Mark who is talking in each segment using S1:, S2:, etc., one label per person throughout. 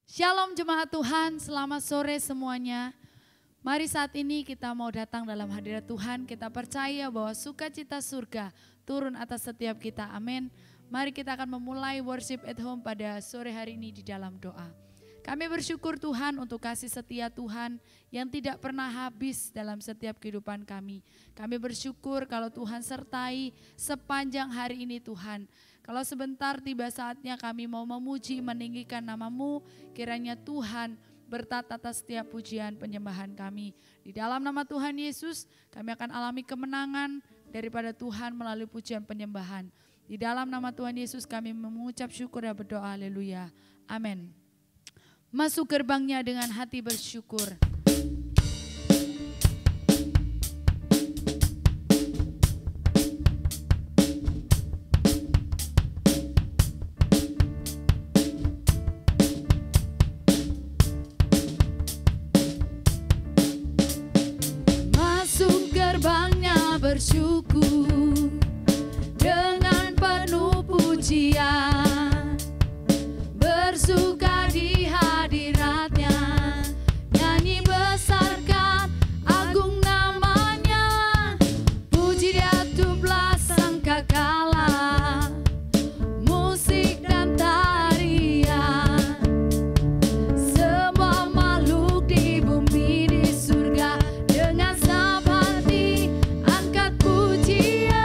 S1: Shalom jemaat Tuhan, selamat sore semuanya. Mari saat ini kita mau datang dalam hadirat Tuhan, kita percaya bahwa sukacita surga turun atas setiap kita, amin. Mari kita akan memulai worship at home pada sore hari ini di dalam doa. Kami bersyukur Tuhan untuk kasih setia Tuhan yang tidak pernah habis dalam setiap kehidupan kami. Kami bersyukur kalau Tuhan sertai sepanjang hari ini Tuhan. Kalau sebentar tiba saatnya kami mau memuji, meninggikan nama-Mu, kiranya Tuhan bertat atas setiap pujian penyembahan kami. Di dalam nama Tuhan Yesus kami akan alami kemenangan daripada Tuhan melalui pujian penyembahan. Di dalam nama Tuhan Yesus kami mengucap syukur dan berdoa, haleluya, amin. Masuk gerbangnya dengan hati bersyukur. Masuk gerbangnya bersyukur dengan penuh pujian, bersuka di hadiratnya, nyanyi besarkan agung namanya, puji dia 17 sangkakala, musik dan tarian, semua makhluk di bumi di surga dengan senang hati angkat pujian.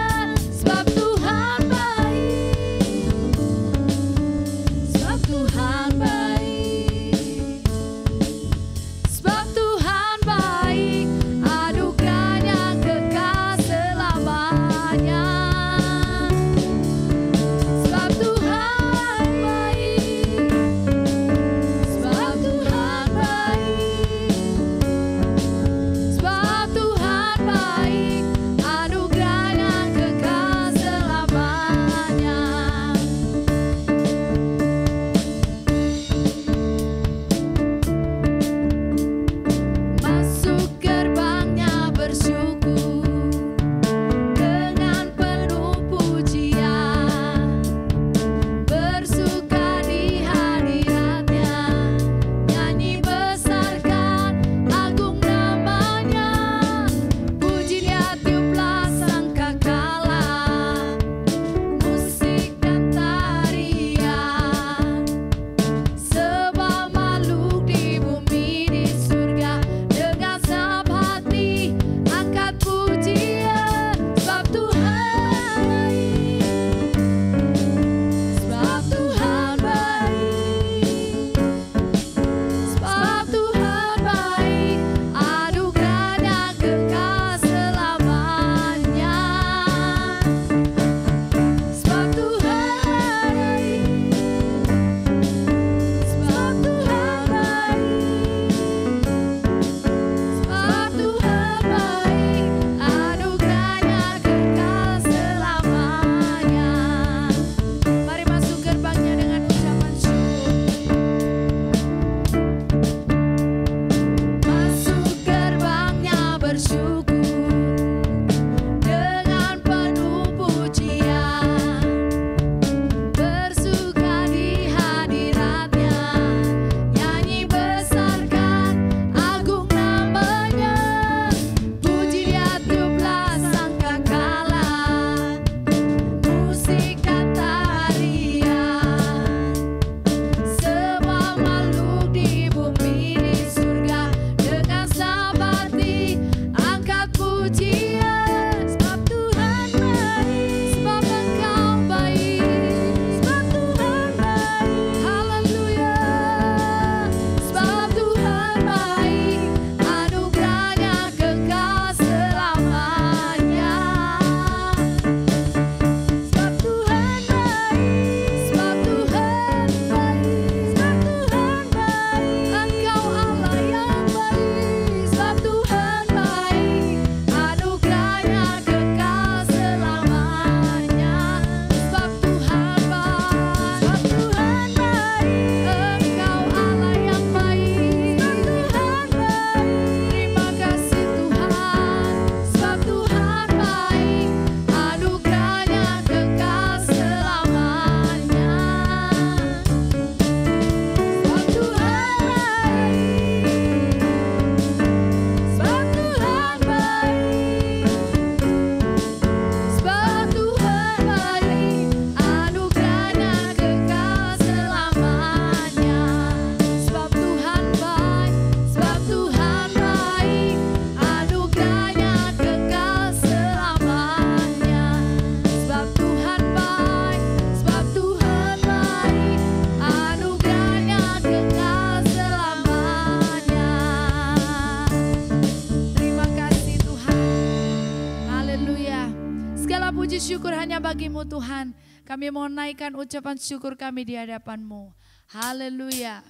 S1: hanya bagimu Tuhan. Kami mau naikkan ucapan syukur kami di hadapan-Mu. Haleluya.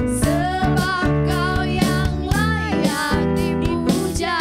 S2: Sebab Kau yang layak dipuja.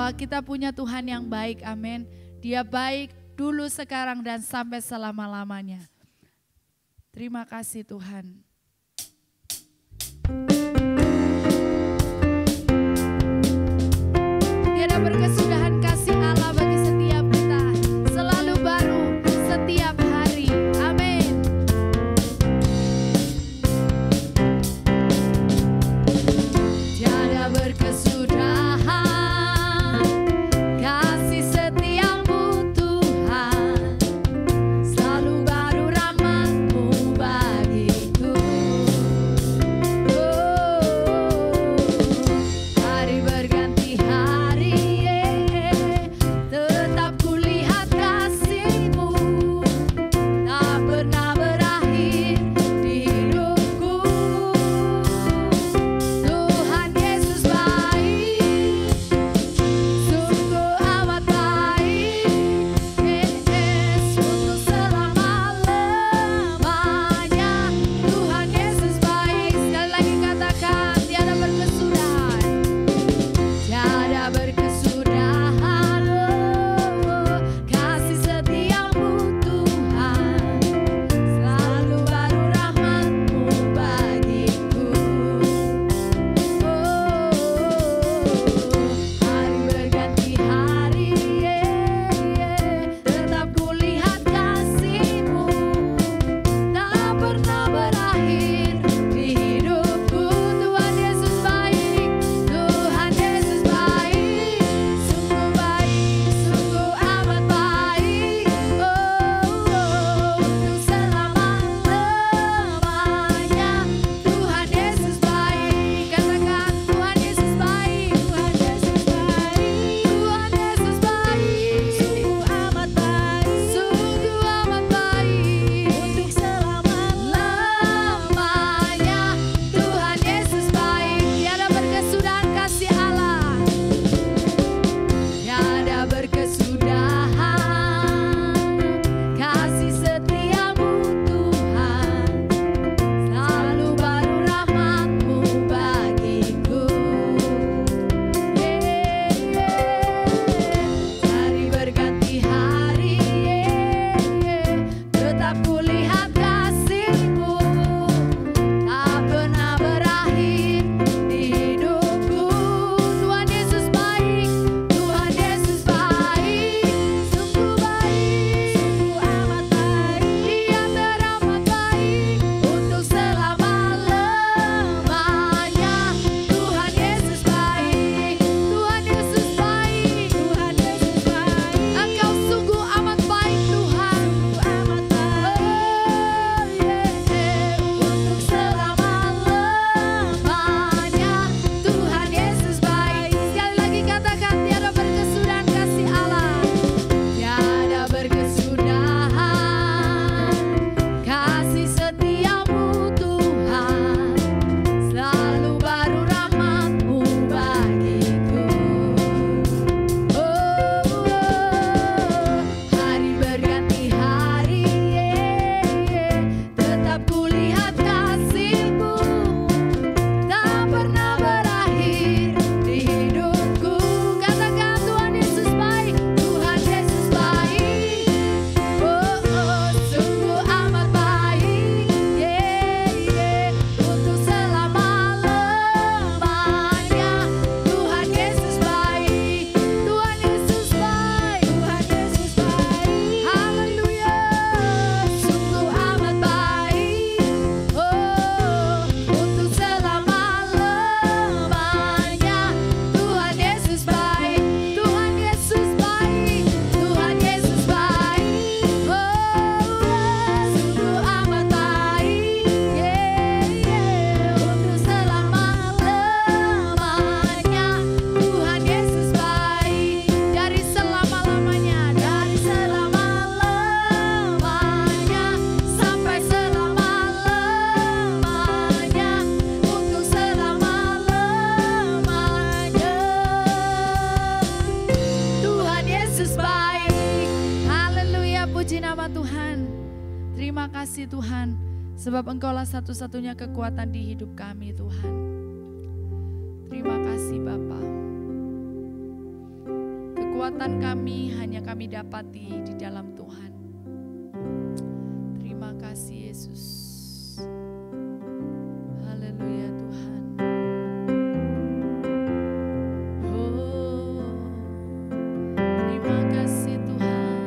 S1: bahwa kita punya Tuhan yang baik, amin. Dia baik dulu, sekarang, dan sampai selama-lamanya. Terima kasih Tuhan. Tiada berkesudahan kasih Allah bagi setiap kita, selalu baru setiap hari. Amin. Tiada berkesudahan kasih setiamu Tuhan, selalu baru rahmat-Mu bagiku. Hari berganti hari, tetap kulihat kasih-Mu, tak pernah berakhir di hidupku. Tuhan Yesus baik, sungguh amat baik, Yesus untuk selama-lamanya. Tuhan Yesus baik, sekali lagi katakan, tiada berkesudahan, tiada berkesudahan, kasih setiamu Tuhan, selalu baru rahmat-Mu bagiku. Hari berganti hari, tetap kulihat kasih-Mu, tak pernah berakhir di hidupku. Tuhan Yesus baik, Tuhan Yesus baik, sungguh baik, sungguh amat baik, untuk selama-lamanya. Tuhan Yesus baik, katakan Tuhan Yesus baik, Tuhan Yesus baik, Tuhan Yesus baik, sungguh amat baik, sungguh amat baik, untuk selama-lamanya. Tuhan Yesus baik, tiada berkesudahan kasih Allah, tiada berkesudahan kasih setiamu Tuhan, selalu baru rahmat-Mu bagiku. Hari berganti hari, tetap kulihat kasih-Mu, tak pernah berakhir di hidupku. Tuhan Yesus baik, Tuhan Yesus baik, sungguh baik, sungguh amat baik, Dia teramat baik, untuk selama-lamanya. Tuhan Yesus baik, Tuhan Yesus baik, Tuhan Yesus baik, Engkau sungguh amat baik Tuhan, amat baik, untuk selama-lamanya. Tuhan Yesus baik, sekali lagi katakan, tiada berkesudahan kasih Allah, tiada berkesudahan kasih setiamu Tuhan, selalu baru rahmat-Mu bagiku. Hari berganti hari, tetap kulihat kasih-Mu, tak pernah berakhir di hidupku. Katakan Tuhan Yesus baik, Tuhan Yesus baik, sungguh amat baik, untuk selama-lamanya. Tuhan Yesus baik, Tuhan Yesus baik, Tuhan Yesus baik, haleluya, sungguh amat baik, untuk selama-lamanya. Tuhan Yesus baik, Tuhan Yesus baik, Tuhan Yesus baik, sungguh amat baik, untuk selama-lamanya. Tuhan Yesus baik, dari selama-lamanya, dari selama-lamanya, sampai selama-lamanya, untuk selama-lamanya. Tuhan Yesus baik, haleluya, puji nama Tuhan. Terima kasih Tuhan, sebab Engkaulah satu-satunya kekuatan di hidup kami Tuhan. Terima kasih Bapa. Kekuatan kami hanya kami dapati di dalam Tuhan. Terima kasih Yesus. Haleluya Tuhan. Oh, terima kasih Tuhan.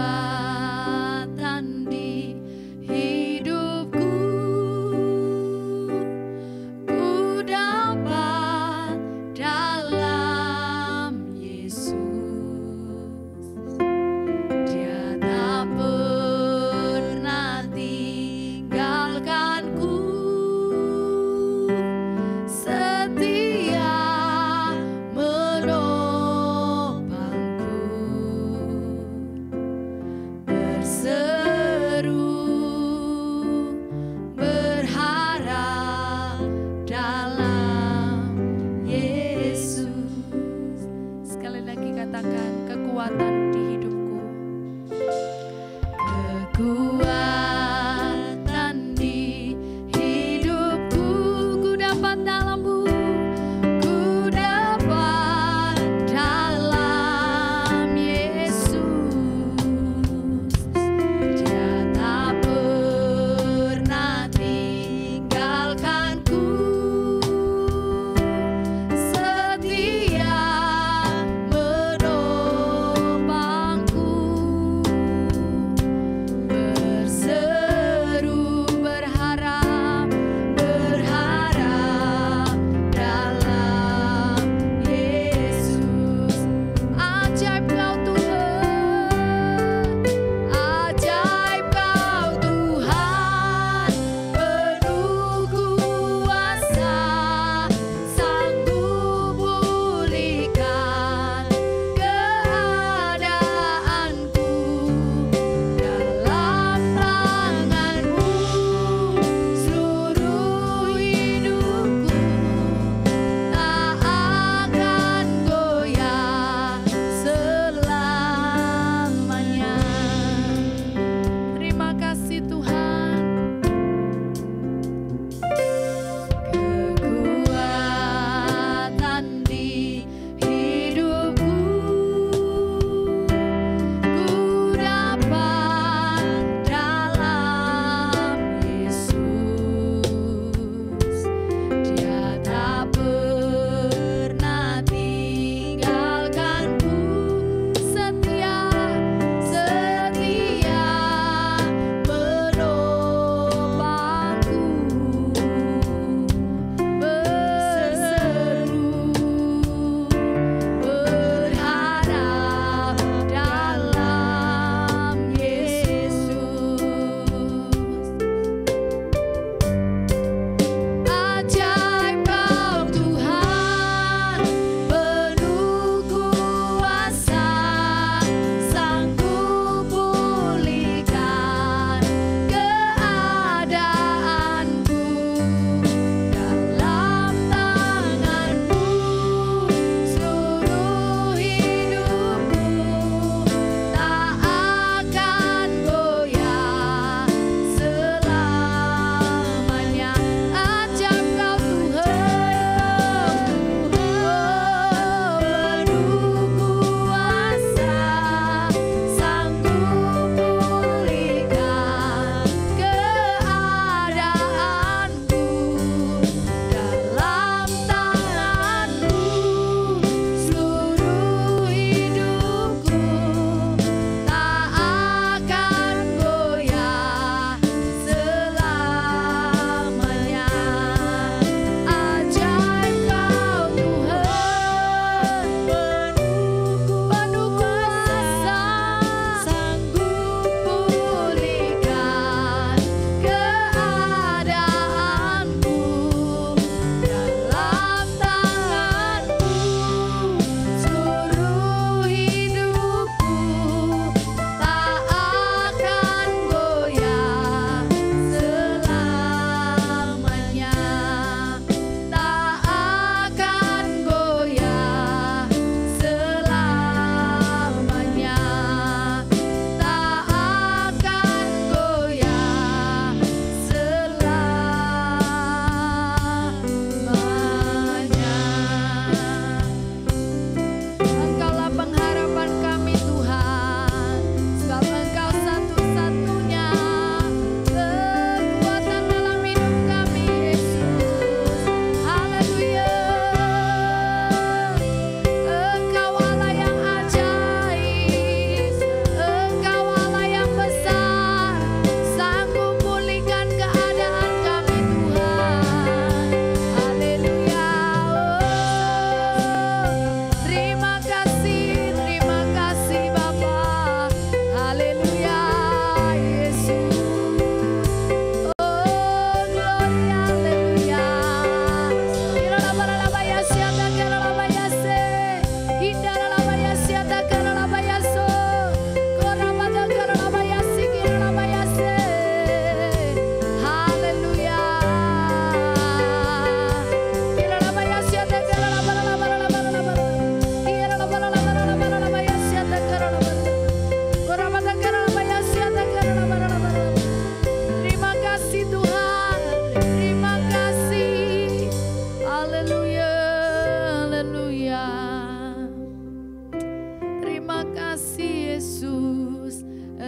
S1: Kekuatan di hidupku ku dapat dalam Yesus.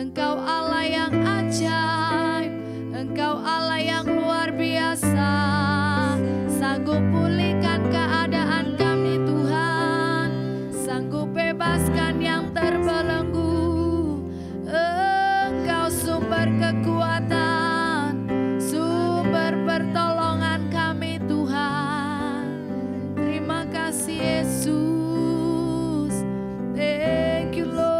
S1: Engkau Allah yang ajaib, Engkau Allah yang luar biasa, sanggup pulihkan keadaan kami Tuhan, sanggup bebaskan yang terbelenggu. Engkau sumber kekuatan, sumber pertolongan kami Tuhan. Terima kasih Yesus. Thank you Lord.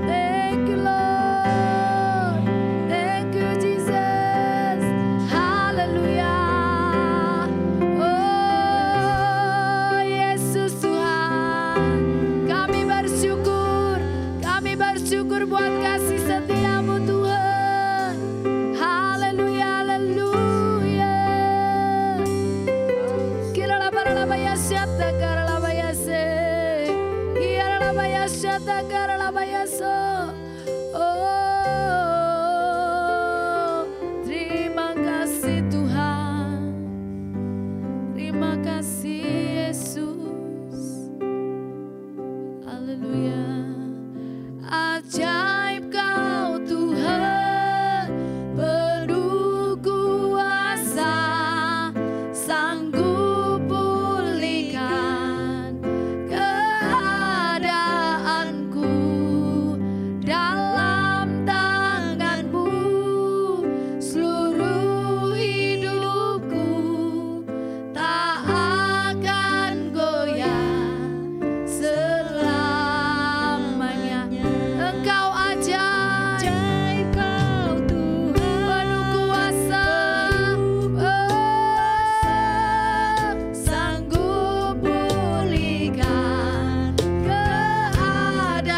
S1: Thank you Lord. Thank you Jesus. Haleluya. Oh Yesus Tuhan, kami bersyukur buat kasih setiamu Tuhan. Haleluya, haleluya. Kiralabaralabaya syata karalabayase, kiralabaya syata karalabayaso. Oh, terima kasih Tuhan, terima kasih Yesus. Haleluya. Ajaib Kau Tuhan, penuh kuasa, sanggup pulihkan keadaanku, dalam tangan-Mu seluruh hidupku tak akan goyah selamanya. Engkau ajaib, Kau Tuhan, penuh kuasa, sanggup pulihkan keadaanku,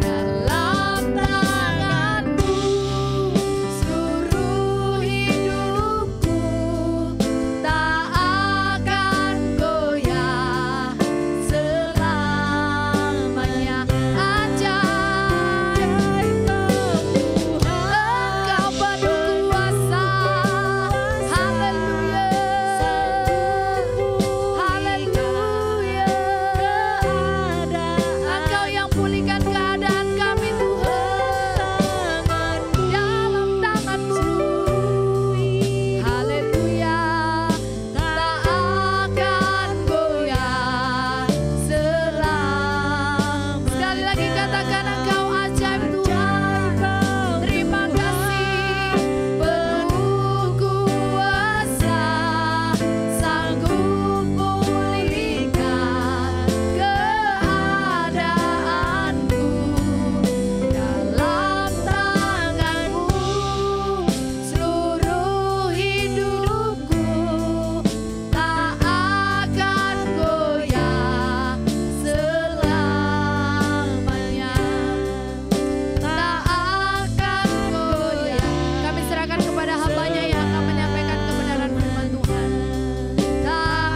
S1: dalam tangan-Mu seluruh hidupku tak akan goyah selamanya. Ajaib Engkau penuh kuasa. Haleluya, haleluya. Engkau yang pulihkan keadaan kami Tuhan, dalam tangan-Mu. Haleluya, tak akan goyah selamanya. Sekali lagi katakan Engkau ajaib Tuhan. Terima kasih, penuh kuasa, sanggup pulihkan keadaanku, dalam tangan-Mu seluruh hidupku tak akan goyah selamanya, tak akan goyah. Kami serahkan kepada hamba-Nya yang akan menyampaikan kebenaran firman Tuhan. Tak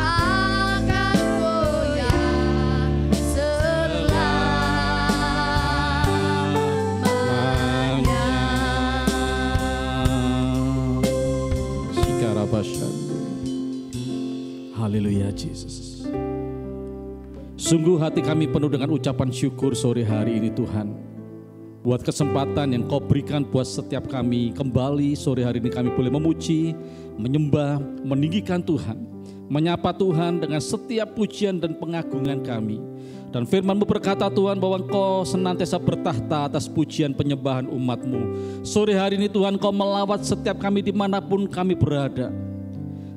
S1: akan goyah selamanya.
S2: Haleluya Jesus. Sungguh hati kami penuh dengan ucapan syukur sore hari ini Tuhan, buat kesempatan yang Kau berikan buat setiap kami. Kembali sore hari ini kami boleh memuji, menyembah, meninggikan Tuhan, menyapa Tuhan dengan setiap pujian dan pengagungan kami. Dan firman-Mu berkata Tuhan bahwa Engkau senantiasa bertahta atas pujian penyembahan umat-Mu. Sore hari ini Tuhan, Kau melawat setiap kami dimanapun kami berada.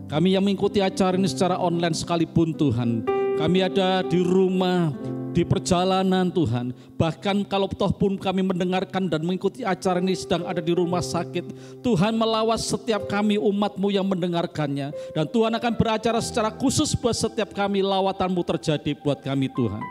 S2: Kami yang mengikuti acara ini secara online sekalipun Tuhan, kami ada di rumah, di perjalanan Tuhan. Bahkan kalau toh pun kami mendengarkan dan mengikuti acara ini sedang ada di rumah sakit, Tuhan melawat setiap kami umat-Mu yang mendengarkannya. Dan Tuhan akan beracara secara khusus buat setiap kami, lawatan-Mu terjadi buat kami Tuhan.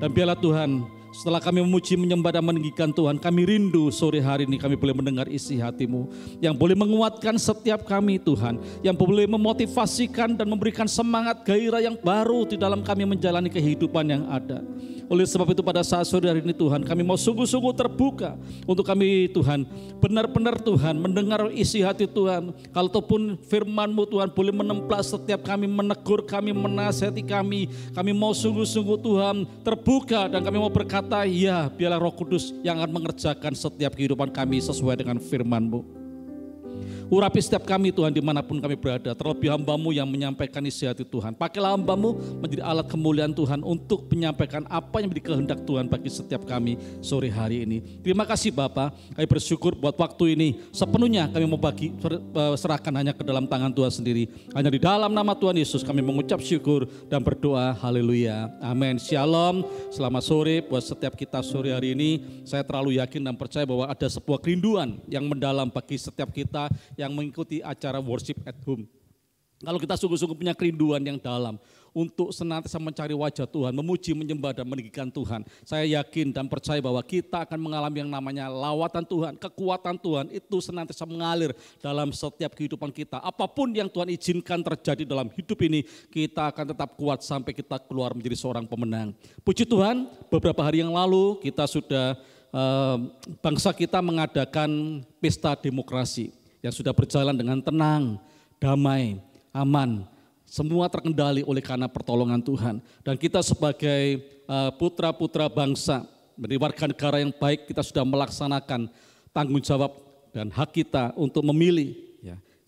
S2: Dan biarlah Tuhan, setelah kami memuji, menyembah dan meninggikan Tuhan, kami rindu sore hari ini kami boleh mendengar isi hati-Mu yang boleh menguatkan setiap kami Tuhan, yang boleh memotivasikan dan memberikan semangat gairah yang baru di dalam kami menjalani kehidupan yang ada. Oleh sebab itu pada saat sore hari ini Tuhan, kami mau sungguh-sungguh terbuka untuk kami Tuhan, benar-benar Tuhan mendengar isi hati Tuhan. Kalau ataupun firman-Mu Tuhan boleh menemplas setiap kami, menegur kami, menasihati kami mau sungguh-sungguh Tuhan terbuka dan kami mau berkata, ya biarlah Roh Kudus yang akan mengerjakan setiap kehidupan kami sesuai dengan firman-Mu. Urapi setiap kami Tuhan dimanapun kami berada, terlebih hamba-Mu yang menyampaikan isi hati Tuhan. Pakailah hamba-Mu menjadi alat kemuliaan Tuhan untuk menyampaikan apa yang menjadi kehendak Tuhan bagi setiap kami sore hari ini. Terima kasih Bapa, kami bersyukur buat waktu ini sepenuhnya kami mau serahkan hanya ke dalam tangan Tuhan sendiri. Hanya di dalam nama Tuhan Yesus kami mengucap syukur dan berdoa, haleluya, amin. Shalom, selamat sore buat setiap kita sore hari ini. Saya terlalu yakin dan percaya bahwa ada sebuah kerinduan yang mendalam bagi setiap kita yang mengikuti acara worship at home. Kalau kita sungguh-sungguh punya kerinduan yang dalam untuk senantiasa mencari wajah Tuhan, memuji, menyembah dan meninggikan Tuhan, saya yakin dan percaya bahwa kita akan mengalami yang namanya lawatan Tuhan, kekuatan Tuhan itu senantiasa mengalir dalam setiap kehidupan kita. Apapun yang Tuhan izinkan terjadi dalam hidup ini, kita akan tetap kuat sampai kita keluar menjadi seorang pemenang. Puji Tuhan, beberapa hari yang lalu kita sudah bangsa kita mengadakan pesta demokrasi yang sudah berjalan dengan tenang, damai, aman, semua terkendali oleh karena pertolongan Tuhan. Dan kita sebagai putra-putra bangsa, menjadi warga negara yang baik, kita sudah melaksanakan tanggung jawab dan hak kita untuk memilih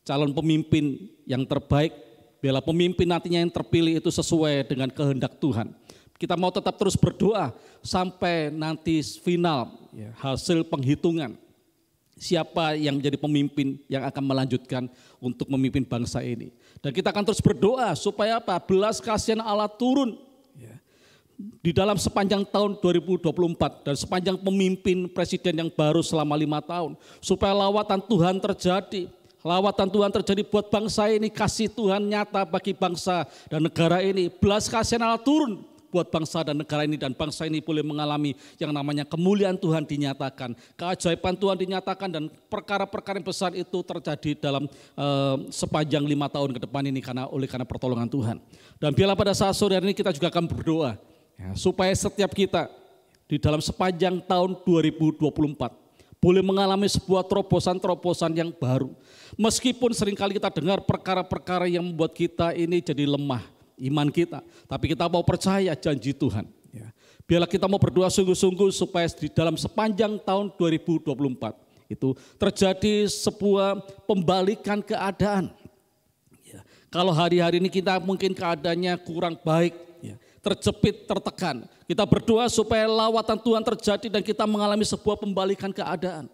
S2: calon pemimpin yang terbaik. Bila pemimpin nantinya yang terpilih itu sesuai dengan kehendak Tuhan. Kita mau tetap terus berdoa sampai nanti final hasil penghitungan. Siapa yang menjadi pemimpin yang akan melanjutkan untuk memimpin bangsa ini. Dan kita akan terus berdoa supaya apa? Belas kasihan Allah turun di dalam sepanjang tahun 2024 dan sepanjang pemimpin presiden yang baru selama 5 tahun. Supaya lawatan Tuhan terjadi. Lawatan Tuhan terjadi buat bangsa ini, kasih Tuhan nyata bagi bangsa dan negara ini. Belas kasihan Allah turun buat bangsa dan negara ini, dan bangsa ini boleh mengalami yang namanya kemuliaan Tuhan dinyatakan, keajaiban Tuhan dinyatakan, dan perkara-perkara yang besar itu terjadi dalam sepanjang 5 tahun ke depan ini oleh karena pertolongan Tuhan. Dan biarlah pada saat sore hari ini kita juga akan berdoa supaya setiap kita di dalam sepanjang tahun 2024 boleh mengalami sebuah terobosan-terobosan yang baru. Meskipun seringkali kita dengar perkara-perkara yang membuat kita ini jadi lemah iman kita, tapi kita mau percaya janji Tuhan. Biarlah kita mau berdoa sungguh-sungguh supaya di dalam sepanjang tahun 2024 itu terjadi sebuah pembalikan keadaan. Kalau hari-hari ini kita mungkin keadaannya kurang baik, terjepit, tertekan, kita berdoa supaya lawatan Tuhan terjadi dan kita mengalami sebuah pembalikan keadaan.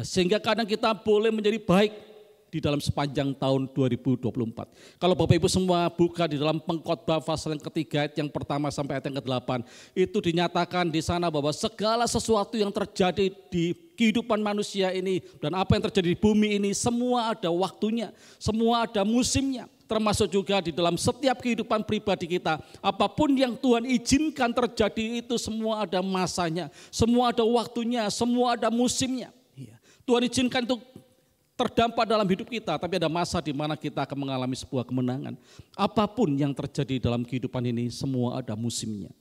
S2: Sehingga kadang kita boleh menjadi baik di dalam sepanjang tahun 2024. Kalau Bapak Ibu semua buka di dalam Pengkhotbah pasal yang ketiga, ayat yang pertama sampai ayat yang ke-8, itu dinyatakan di sana bahwa segala sesuatu yang terjadi di kehidupan manusia ini dan apa yang terjadi di bumi ini, semua ada waktunya, semua ada musimnya. Termasuk juga di dalam setiap kehidupan pribadi kita. Apapun yang Tuhan izinkan terjadi itu semua ada masanya, semua ada waktunya, semua ada musimnya. Tuhan izinkan untuk terdampak dalam hidup kita, tapi ada masa di mana kita akan mengalami sebuah kemenangan. Apapun yang terjadi dalam kehidupan ini, semua ada musimnya.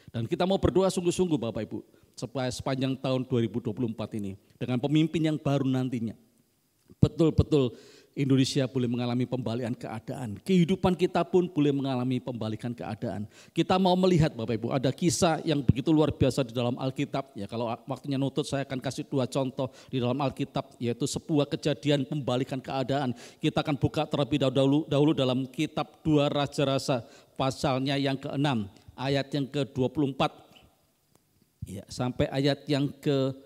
S2: Dan kita mau berdoa sungguh-sungguh Bapak Ibu, supaya sepanjang tahun 2024 ini, dengan pemimpin yang baru nantinya, betul-betul Indonesia boleh mengalami pembalikan keadaan. Kehidupan kita pun boleh mengalami pembalikan keadaan. Kita mau melihat Bapak Ibu, ada kisah yang begitu luar biasa di dalam Alkitab. Kalau waktunya nutut saya akan kasih 2 contoh di dalam Alkitab, yaitu sebuah kejadian pembalikan keadaan. Kita akan buka terlebih dahulu dalam kitab 2 Raja-Raja pasalnya yang ke-6, ayat yang ke-24 sampai ayat yang ke-29.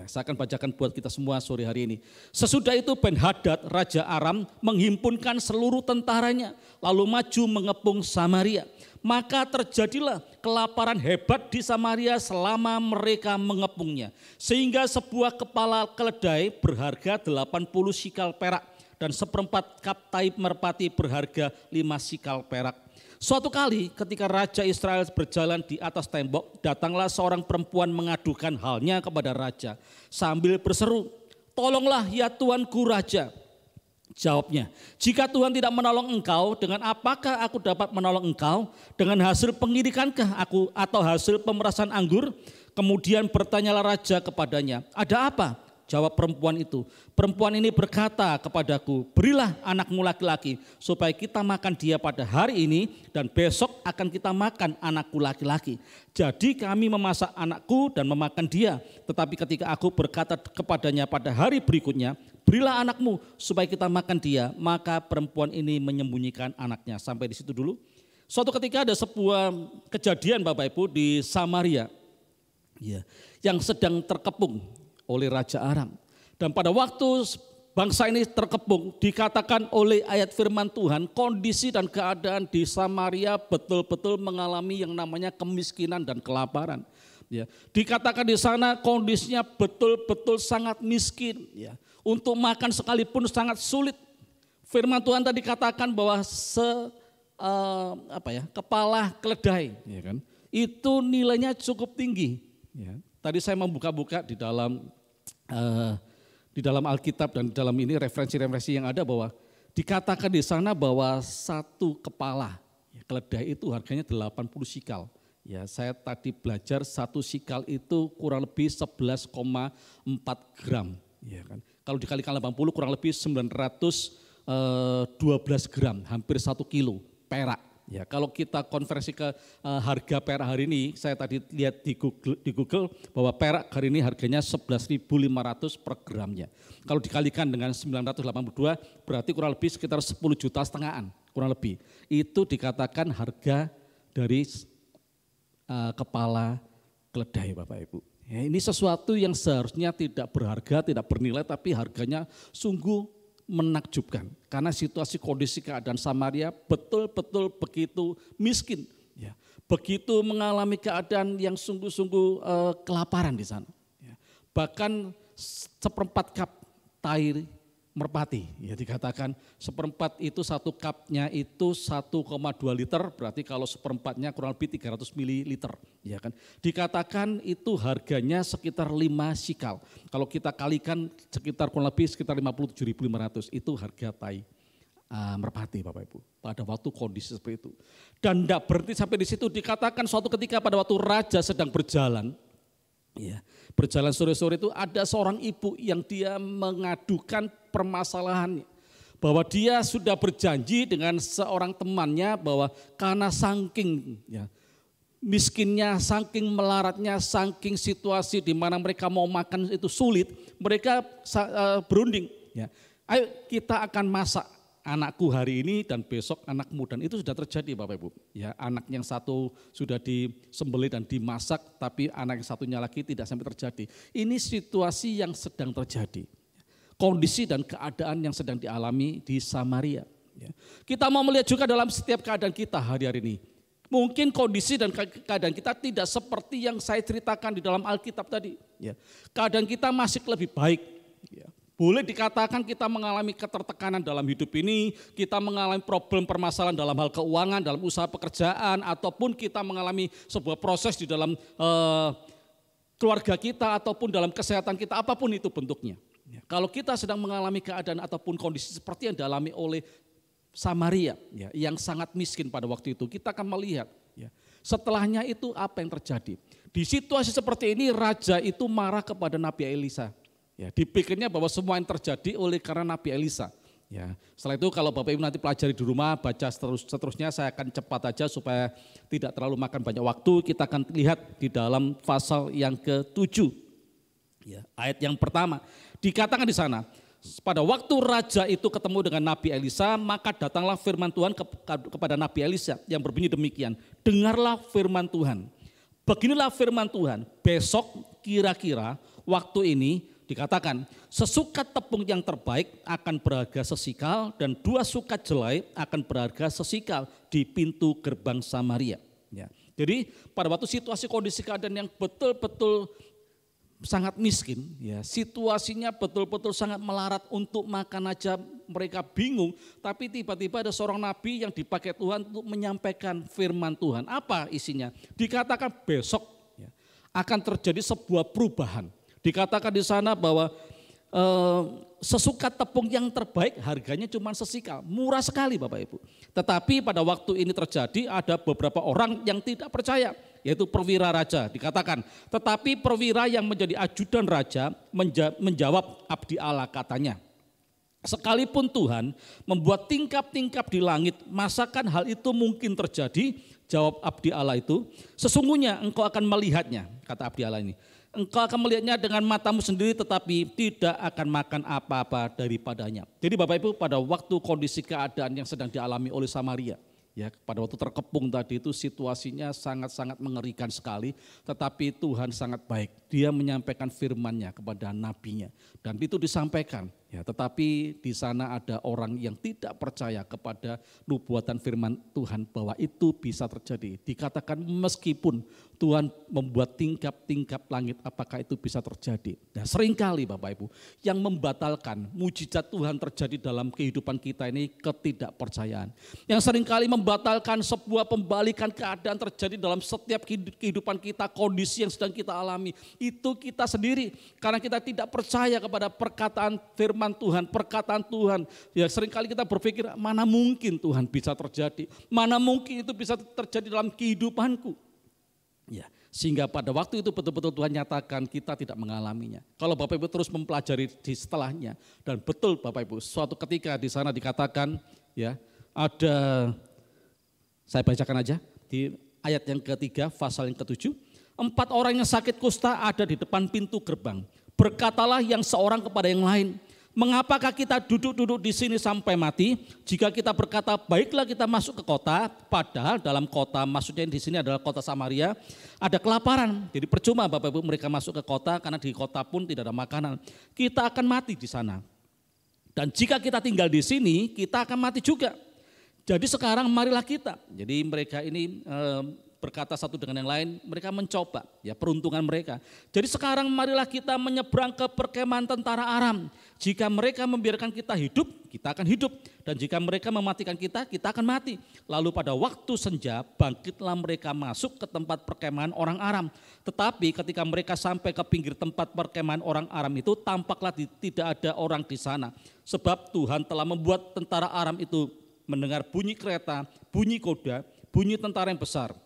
S2: Saya akan bacakan buat kita semua sore hari ini. Sesudah itu Ben-Hadad Raja Aram menghimpunkan seluruh tentaranya lalu maju mengepung Samaria. Maka terjadilah kelaparan hebat di Samaria selama mereka mengepungnya. Sehingga sebuah kepala keledai berharga 80 sikal perak dan 1/4 kaptai merpati berharga 5 sikal perak. Suatu kali ketika Raja Israel berjalan di atas tembok, datanglah seorang perempuan mengadukan halnya kepada raja sambil berseru, "Tolonglah ya tuanku raja." Jawabnya, jika Tuhan tidak menolong engkau, dengan apakah aku dapat menolong engkau? Dengan hasil pengirikankah aku atau hasil pemerasan anggur? Kemudian bertanyalah raja kepadanya, ada apa? Jawab perempuan itu, perempuan ini berkata kepadaku, berilah anakmu laki-laki supaya kita makan dia pada hari ini dan besok akan kita makan anakku laki-laki. Jadi kami memasak anakku dan memakan dia. Tetapi ketika aku berkata kepadanya pada hari berikutnya, berilah anakmu supaya kita makan dia, maka perempuan ini menyembunyikan anaknya. Sampai di situ dulu. Suatu ketika ada sebuah kejadian Bapak Ibu di Samaria yang sedang terkepung oleh Raja Aram. Dan pada waktu bangsa ini terkepung, dikatakan oleh ayat firman Tuhan, kondisi dan keadaan di Samaria betul-betul mengalami yang namanya kemiskinan dan kelaparan. Ya, dikatakan di sana kondisinya betul-betul sangat miskin. Ya, untuk makan sekalipun sangat sulit. Firman Tuhan tadi katakan bahwa kepala keledai, ya kan, itu nilainya cukup tinggi. Ya, tadi saya membuka-buka di dalam Alkitab dan di dalam ini referensi-referensi yang ada bahwa dikatakan di sana bahwa satu kepala keledai itu harganya 80 sikal. Ya, saya tadi belajar satu sikal itu kurang lebih 11,4 gram. Ya kan. Kalau dikalikan 80 kurang lebih 912 gram, hampir 1 kilo perak. Ya, kalau kita konversi ke harga perak hari ini, saya tadi lihat di Google bahwa perak hari ini harganya 11.500 per gramnya. Kalau dikalikan dengan 982 berarti kurang lebih sekitar 10,5 juta kurang lebih. Itu dikatakan harga dari kepala keledai Bapak Ibu. Ya, ini sesuatu yang seharusnya tidak berharga, tidak bernilai, tapi harganya sungguh menakjubkan karena situasi kondisi keadaan Samaria betul-betul begitu miskin, ya, begitu mengalami keadaan yang sungguh-sungguh kelaparan di sana. Ya. Bahkan seperempat cup tair merpati, ya dikatakan seperempat itu satu cupnya itu 1,2 liter, berarti kalau seperempatnya kurang lebih 300 mililiter. Ya kan? Dikatakan itu harganya sekitar 5 sikal. Kalau kita kalikan sekitar kurang lebih sekitar 57.500 itu harga tai merpati Bapak Ibu. Pada waktu kondisi seperti itu. Dan tidak berhenti sampai di situ, dikatakan suatu ketika pada waktu raja sedang berjalan, ya, berjalan sore-sore itu ada seorang ibu yang dia mengadukan permasalahannya. Bahwa dia sudah berjanji dengan seorang temannya bahwa karena saking miskinnya, saking melaratnya, saking situasi di mana mereka mau makan itu sulit, mereka berunding. Ya. Ayo kita akan masak anakku hari ini dan besok anakmu, dan itu sudah terjadi Bapak Ibu. Ya, anak yang satu sudah disembelih dan dimasak, tapi anak yang satunya lagi tidak sampai terjadi. Ini situasi yang sedang terjadi. Kondisi dan keadaan yang sedang dialami di Samaria. Ya. Kita mau melihat juga dalam setiap keadaan kita hari-hari ini. Mungkin kondisi dan keadaan kita tidak seperti yang saya ceritakan di dalam Alkitab tadi. Ya. Keadaan kita masih lebih baik. Ya. Boleh dikatakan kita mengalami ketertekanan dalam hidup ini, kita mengalami problem permasalahan dalam hal keuangan, dalam usaha pekerjaan, ataupun kita mengalami sebuah proses di dalam keluarga kita ataupun dalam kesehatan kita, apapun itu bentuknya. Ya. Kalau kita sedang mengalami keadaan ataupun kondisi seperti yang dialami oleh Samaria, ya, yang sangat miskin pada waktu itu, kita akan melihat, ya, setelahnya itu apa yang terjadi. Di situasi seperti ini raja itu marah kepada Nabi Elisa. Ya, dipikirnya bahwa semua yang terjadi oleh karena Nabi Elisa. Ya, setelah itu kalau Bapak Ibu nanti pelajari di rumah, baca seterusnya, saya akan cepat aja supaya tidak terlalu makan banyak waktu. Kita akan lihat di dalam pasal yang ke-7. Ya, ayat yang pertama dikatakan di sana, pada waktu raja itu ketemu dengan Nabi Elisa, maka datanglah firman Tuhan kepada Nabi Elisa yang berbunyi demikian, dengarlah firman Tuhan. Beginilah firman Tuhan, besok kira-kira waktu ini dikatakan, sesukat tepung yang terbaik akan berharga sesikal dan 2 sukat jelai akan berharga sesikal di pintu gerbang Samaria. Ya. Jadi pada waktu situasi kondisi keadaan yang betul-betul sangat miskin, ya, situasinya betul-betul sangat melarat, untuk makan aja mereka bingung, tapi tiba-tiba ada seorang nabi yang dipakai Tuhan untuk menyampaikan firman Tuhan. Apa isinya? Dikatakan besok, ya, akan terjadi sebuah perubahan. Dikatakan di sana bahwa sesukat tepung yang terbaik harganya cuma sesikal, murah sekali Bapak Ibu. Tetapi pada waktu ini terjadi ada beberapa orang yang tidak percaya, yaitu perwira raja dikatakan. Tetapi perwira yang menjadi ajudan raja menjawab abdi Allah katanya, sekalipun Tuhan membuat tingkap-tingkap di langit, masakan hal itu mungkin terjadi? Jawab abdi Allah itu, sesungguhnya engkau akan melihatnya, kata abdi Allah ini. Engkau akan melihatnya dengan matamu sendiri tetapi tidak akan makan apa-apa daripadanya. Jadi Bapak Ibu, pada waktu kondisi keadaan yang sedang dialami oleh Samaria, ya, pada waktu terkepung tadi itu situasinya sangat-sangat mengerikan sekali, tetapi Tuhan sangat baik. Dia menyampaikan firman-Nya kepada nabinya dan itu disampaikan. Ya, tetapi di sana ada orang yang tidak percaya kepada nubuatan firman Tuhan bahwa itu bisa terjadi. Dikatakan meskipun Tuhan membuat tingkap-tingkap langit, apakah itu bisa terjadi? Nah, seringkali Bapak Ibu yang membatalkan mujizat Tuhan terjadi dalam kehidupan kita ini ketidakpercayaan. Yang seringkali membatalkan sebuah pembalikan keadaan terjadi dalam setiap kehidupan kita, kondisi yang sedang kita alami. Itu kita sendiri karena kita tidak percaya kepada perkataan firman Tuhan, perkataan Tuhan. Ya, seringkali kita berpikir mana mungkin Tuhan bisa terjadi, mana mungkin itu bisa terjadi dalam kehidupanku. Ya, sehingga pada waktu itu betul-betul Tuhan nyatakan kita tidak mengalaminya. Kalau Bapak Ibu terus mempelajari di setelahnya, dan betul Bapak Ibu, suatu ketika di sana dikatakan, ya, ada, saya bacakan aja di ayat yang ketiga, pasal yang ke-7, 4 orang yang sakit kusta ada di depan pintu gerbang. Berkatalah yang seorang kepada yang lain, mengapakah kita duduk-duduk di sini sampai mati? Jika kita berkata, baiklah kita masuk ke kota, padahal dalam kota, maksudnya di sini adalah kota Samaria, ada kelaparan. Jadi percuma Bapak Ibu mereka masuk ke kota, karena di kota pun tidak ada makanan. Kita akan mati di sana. Dan jika kita tinggal di sini, kita akan mati juga. Jadi sekarang marilah kita. Jadi mereka ini berkata satu dengan yang lain, mereka mencoba ya peruntungan mereka. Jadi sekarang marilah kita menyeberang ke perkemahan tentara Aram. Jika mereka membiarkan kita hidup, kita akan hidup. Dan jika mereka mematikan kita, kita akan mati. Lalu pada waktu senja, bangkitlah mereka masuk ke tempat perkemahan orang Aram. Tetapi ketika mereka sampai ke pinggir tempat perkemahan orang Aram itu, tampaklah tidak ada orang di sana. Sebab Tuhan telah membuat tentara Aram itu mendengar bunyi kereta, bunyi kuda, bunyi tentara yang besar.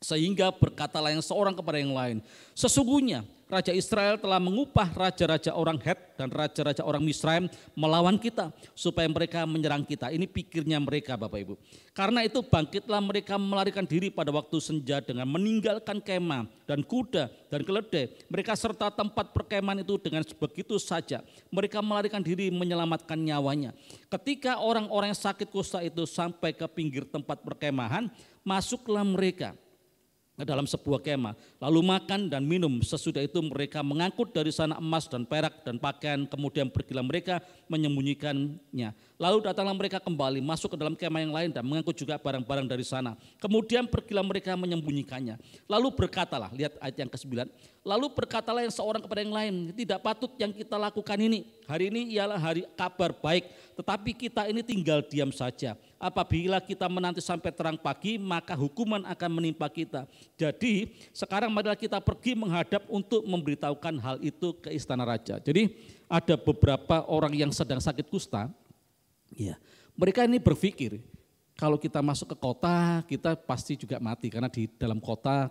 S2: Sehingga berkatalah yang seorang kepada yang lain, sesungguhnya Raja Israel telah mengupah raja-raja orang Het dan raja-raja orang Misraim melawan kita supaya mereka menyerang kita. Ini pikirnya mereka Bapak Ibu. Karena itu bangkitlah mereka melarikan diri pada waktu senja dengan meninggalkan kemah dan kuda dan keledai. Mereka serta tempat perkemahan itu dengan begitu saja. Mereka melarikan diri menyelamatkan nyawanya. Ketika orang-orang yang sakit kusta itu sampai ke pinggir tempat perkemahan, masuklah mereka dalam sebuah kemah, lalu makan dan minum. Sesudah itu mereka mengangkut dari sana emas dan perak dan pakaian, kemudian pergilah mereka menyembunyikannya. Lalu datanglah mereka kembali masuk ke dalam kemah yang lain dan mengangkut juga barang-barang dari sana. Kemudian pergilah mereka menyembunyikannya. Lalu berkatalah, lihat ayat yang ke-9, lalu berkatalah yang seorang kepada yang lain, tidak patut yang kita lakukan ini. Hari ini ialah hari kabar baik, tetapi kita ini tinggal diam saja. Apabila kita menanti sampai terang pagi, maka hukuman akan menimpa kita. Jadi sekarang marilah kita pergi menghadap untuk memberitahukan hal itu ke istana raja. Jadi ada beberapa orang yang sedang sakit kusta. Ya, mereka ini berpikir kalau kita masuk ke kota kita pasti juga mati karena di dalam kota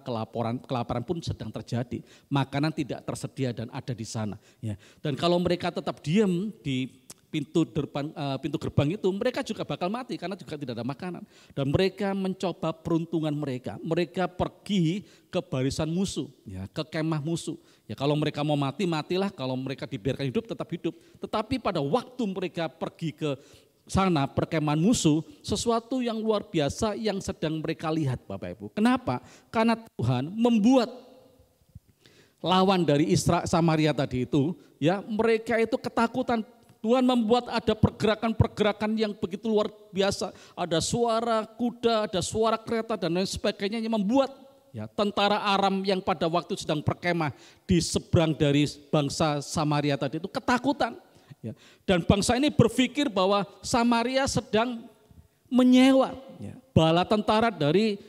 S2: kelaparan pun sedang terjadi, makanan tidak tersedia dan ada di sana. Ya, dan kalau mereka tetap diam di pintu gerbang itu, mereka juga bakal mati karena juga tidak ada makanan. Dan mereka mencoba peruntungan mereka. Mereka pergi ke barisan musuh, ya, ke kemah musuh. Ya, kalau mereka mau mati, matilah. Kalau mereka dibiarkan hidup, tetap hidup. Tetapi pada waktu mereka pergi ke sana perkemahan musuh, sesuatu yang luar biasa yang sedang mereka lihat Bapak Ibu. Kenapa? Karena Tuhan membuat lawan dari Samaria tadi itu, ya, mereka itu ketakutan. Tuhan membuat ada pergerakan-pergerakan yang begitu luar biasa. Ada suara kuda, ada suara kereta dan lain sebagainya yang membuat, ya, tentara Aram yang pada waktu sedang perkemah di seberang dari bangsa Samaria tadi itu ketakutan. Ya, dan bangsa ini berpikir bahwa Samaria sedang menyewa, ya, bala tentara dari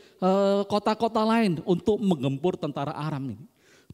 S2: kota-kota lain untuk menggempur tentara Aram ini.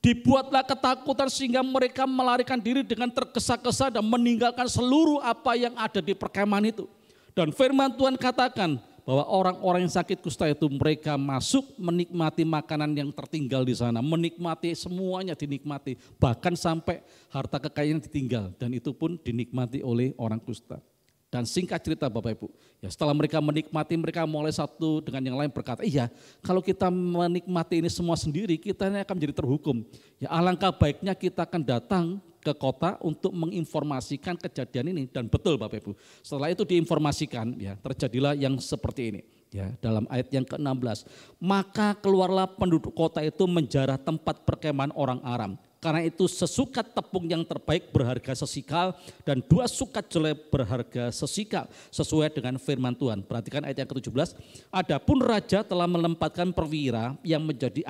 S2: Dibuatlah ketakutan sehingga mereka melarikan diri dengan tergesa-gesa dan meninggalkan seluruh apa yang ada di perkemahan itu. Dan firman Tuhan katakan bahwa orang-orang yang sakit kusta itu mereka masuk menikmati makanan yang tertinggal di sana. Menikmati semuanya dinikmati. Bahkan sampai harta kekayaan ditinggal. Dan itu pun dinikmati oleh orang kusta. Dan singkat cerita Bapak Ibu, ya setelah mereka menikmati, mereka mulai satu dengan yang lain berkata, iya kalau kita menikmati ini semua sendiri, kita ini akan menjadi terhukum. Ya alangkah baiknya kita akan datang ke kota untuk menginformasikan kejadian ini. Dan betul Bapak Ibu, setelah itu diinformasikan, ya terjadilah yang seperti ini. Ya, dalam ayat yang ke-16, maka keluarlah penduduk kota itu menjarah tempat perkemahan orang Aram. Karena itu sesukat tepung yang terbaik berharga sesikal dan 2 sukat jelai berharga sesikal sesuai dengan firman Tuhan. Perhatikan ayat yang ke-17. Adapun raja telah menempatkan perwira yang menjadi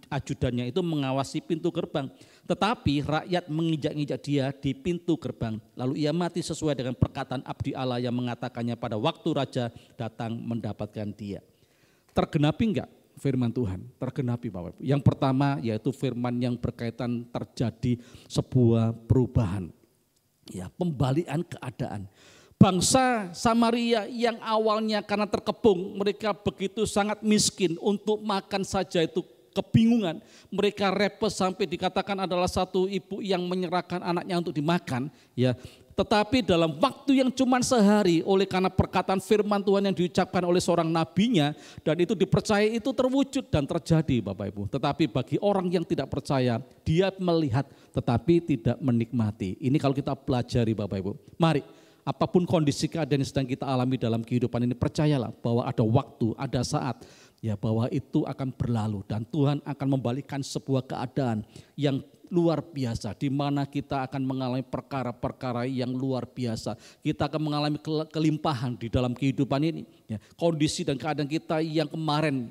S2: ajudannya itu mengawasi pintu gerbang. Tetapi rakyat menginjak-injak dia di pintu gerbang. Lalu ia mati sesuai dengan perkataan abdi Allah yang mengatakannya pada waktu raja datang mendapatkan dia. Tergenapi enggak firman Tuhan? Tergenapi Bapak Ibu. Yang pertama yaitu firman yang berkaitan terjadi sebuah perubahan. Ya, pembalikan keadaan. Bangsa Samaria yang awalnya karena terkepung, mereka begitu sangat miskin untuk makan saja itu kebingungan. Mereka repot sampai dikatakan adalah satu ibu yang menyerahkan anaknya untuk dimakan. Ya, tetapi dalam waktu yang cuma sehari oleh karena perkataan firman Tuhan yang diucapkan oleh seorang nabinya dan itu dipercayai itu terwujud dan terjadi Bapak Ibu. Tetapi bagi orang yang tidak percaya, dia melihat tetapi tidak menikmati. Ini kalau kita pelajari Bapak Ibu. Mari, apapun kondisi keadaan yang sedang kita alami dalam kehidupan ini, percayalah bahwa ada waktu, ada saat ya bahwa itu akan berlalu dan Tuhan akan membalikan sebuah keadaan yang luar biasa, di mana kita akan mengalami perkara-perkara yang luar biasa. Kita akan mengalami kelimpahan di dalam kehidupan ini. Ya, kondisi dan keadaan kita yang kemarin,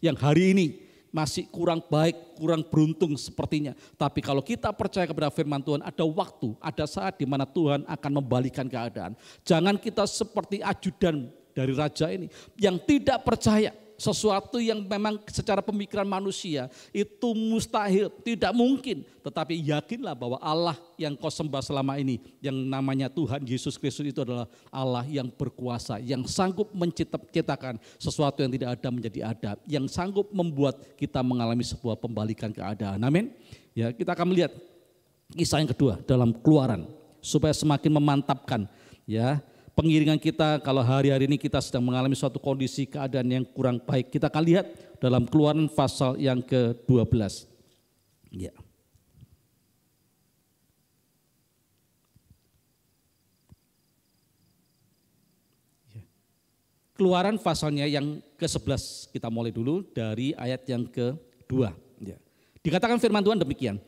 S2: yang hari ini masih kurang baik, kurang beruntung sepertinya. Tapi kalau kita percaya kepada firman Tuhan, ada waktu, ada saat di mana Tuhan akan membalikan keadaan. Jangan kita seperti ajudan dari raja ini yang tidak percaya. Sesuatu yang memang secara pemikiran manusia itu mustahil, tidak mungkin. Tetapi yakinlah bahwa Allah yang kau sembah selama ini, yang namanya Tuhan Yesus Kristus itu adalah Allah yang berkuasa, yang sanggup menciptakan sesuatu yang tidak ada menjadi ada, yang sanggup membuat kita mengalami sebuah pembalikan keadaan. Amin. Ya, kita akan melihat kisah yang kedua dalam Keluaran supaya semakin memantapkan ya. Pengiringan kita kalau hari-hari ini kita sedang mengalami suatu kondisi keadaan yang kurang baik. Kita akan lihat dalam Keluaran pasal yang ke-12. Ya. Keluaran pasalnya yang ke-11 kita mulai dulu dari ayat yang ke-2. Ya. Dikatakan firman Tuhan demikian.